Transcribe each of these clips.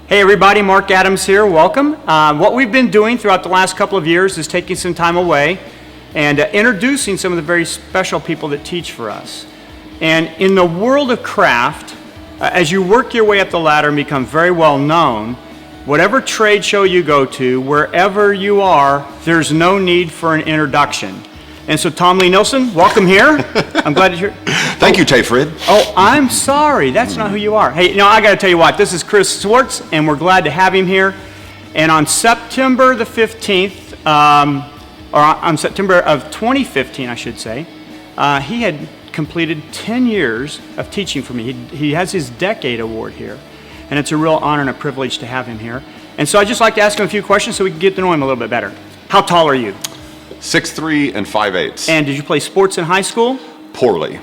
Hey everybody, Marc Adams here, welcome. What we've been doing throughout the last couple of years is taking some time away and introducing some of the very special people that teach for us. And in the world of craft, as you work your way up the ladder and become very well known, whatever trade show you go to, wherever you are, there's no need for an introduction. And so Tom Lee Nilsson, welcome here. I'm glad you're here. Thank you, Tayfred. Oh, I'm sorry. That's not who you are. Hey, I got to tell you what. This is Chris Schwarz, and we're glad to have him here. And on September the 15th, or on September of 2015, I should say, he had completed 10 years of teaching for me. He has his Decade Award here, and it's a real honor and a privilege to have him here. And so I'd just like to ask him a few questions so we can get to know him a little bit better. How tall are you? 6'3" and 5'8". And did you play sports in high school? Poorly.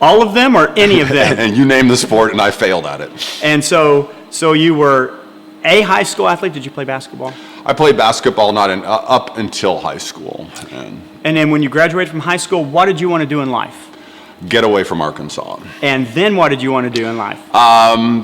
All of them or any of them? And you name the sport and I failed at it. And so you were a high school athlete. Did you play basketball? I played basketball up until high school. And then when you graduated from high school, what did you want to do in life? Get away from Arkansas. And then what did you want to do in life?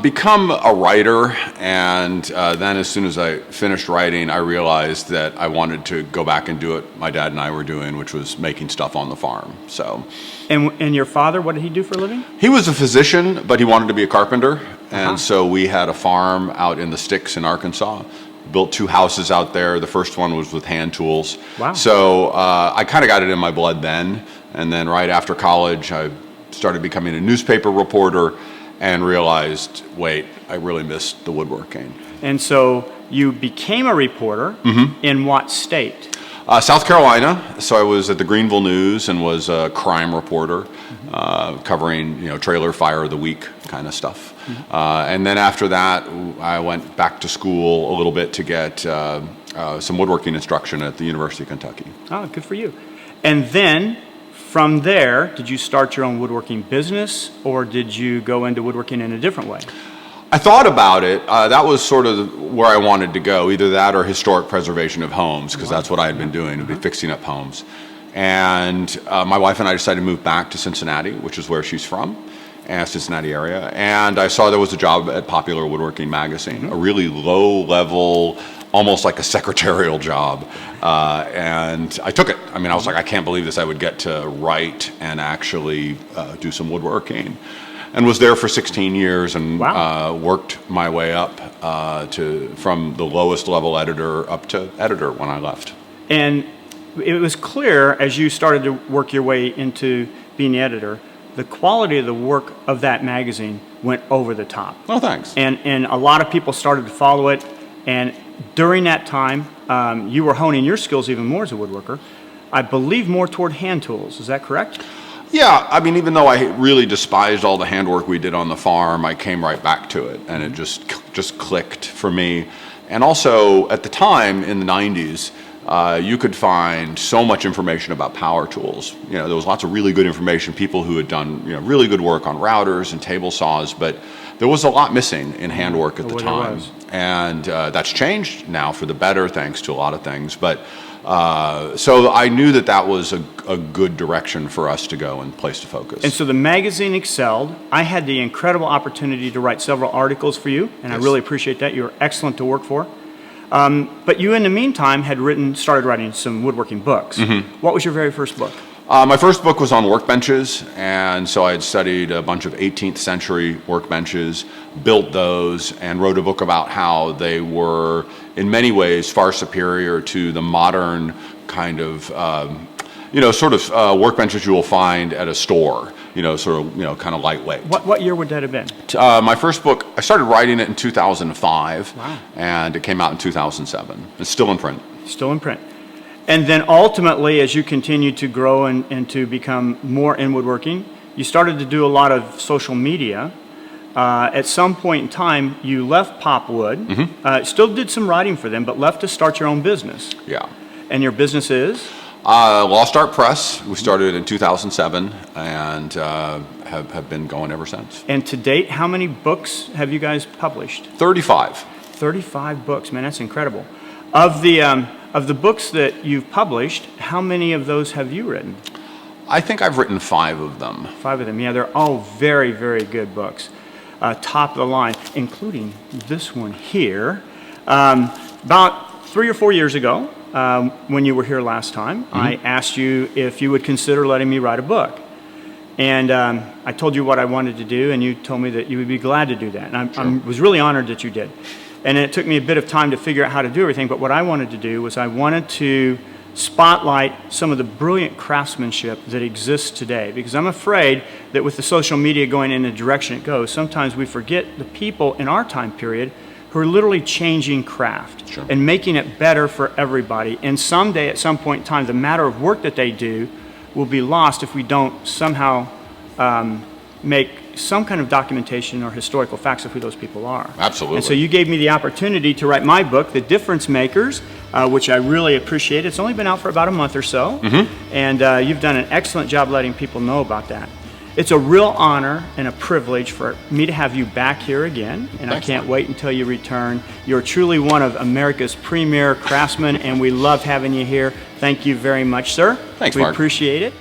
Become a writer, and then as soon as I finished writing, I realized that I wanted to go back and do what my dad and I were doing, which was making stuff on the farm. So. And your father, what did he do for a living? He was a physician, but he wanted to be a carpenter, and so we had a farm out in the sticks in Arkansas. Built 2 houses out there. The first one was with hand tools. Wow. So I kind of got it in my blood then. And then right after college, I started becoming a newspaper reporter and realized, wait, I really missed the woodworking. And so you became a reporter in what state? South Carolina. So I was at the Greenville News and was a crime reporter, covering trailer fire of the week kind of stuff. And then after that, I went back to school a little bit to get some woodworking instruction at the University of Kentucky. Oh, good for you. And then from there, did you start your own woodworking business, or did you go into woodworking in a different way? I thought about it. That was sort of where I wanted to go, either that or historic preservation of homes, because that's what I had been doing, to be fixing up homes. And my wife and I decided to move back to Cincinnati, which is where she's from, Cincinnati area. And I saw there was a job at Popular Woodworking Magazine, a really low-level, almost like a secretarial job. And I took it. I mean, I was like, I can't believe this. I would get to write and actually do some woodworking. And was there for 16 years and worked my way up from the lowest level editor up to editor when I left. And it was clear as you started to work your way into being the editor, the quality of the work of that magazine went over the top. Oh, thanks. And a lot of people started to follow it. And during that time, you were honing your skills even more as a woodworker, I believe more toward hand tools. Is that correct? Yeah, I mean, even though I really despised all the handwork we did on the farm, I came right back to it, and it just clicked for me. And also, at the time, in the 90s, you could find so much information about power tools. There was lots of really good information, people who had done really good work on routers and table saws, but there was a lot missing in handwork at the time. And that's changed now for the better, thanks to a lot of things. But so I knew that was a good direction for us to go and place to focus. And so the magazine excelled. I had the incredible opportunity to write several articles for you, and I really appreciate that. You were excellent to work for. But you, in the meantime, had started writing some woodworking books. What was your very first book? My first book was on workbenches, and so I had studied a bunch of 18th century workbenches, built those, and wrote a book about how they were, in many ways, far superior to the modern kind of, workbenches you will find at a store, kind of lightweight. What year would that have been? My first book, I started writing it in 2005, and it came out in 2007. It's still in print. Still in print. And then ultimately, as you continued to grow and to become more in woodworking, you started to do a lot of social media. At some point in time, you left Popwood, still did some writing for them, but left to start your own business. Yeah. And your business is? Lost Art Press. We started in 2007 and have been going ever since. And to date, how many books have you guys published? 35. 35 books, man, that's incredible. Of the books that you've published, how many of those have you written? I think I've written 5 of them. 5 of them, yeah, they're all very, very good books. top of the line, including this one here. About 3 or 4 years ago, when you were here last time, I asked you if you would consider letting me write a book. And I told you what I wanted to do, and you told me that you would be glad to do that. And I was really honored that you did. And it took me a bit of time to figure out how to do everything, but what I wanted to do was I wanted to spotlight some of the brilliant craftsmanship that exists today. Because I'm afraid that with the social media going in the direction it goes, sometimes we forget the people in our time period who are literally changing craft and making it better for everybody. And someday, at some point in time, the matter of work that they do will be lost if we don't somehow make some kind of documentation or historical facts of who those people are. Absolutely. And so you gave me the opportunity to write my book, The Difference Makers, which I really appreciate. It's only been out for about a month or so, and you've done an excellent job letting people know about that. It's a real honor and a privilege for me to have you back here again, and I can't wait until you return. You're truly one of America's premier craftsmen, and we love having you here. Thank you very much, sir. Thanks, We Mark. appreciate it.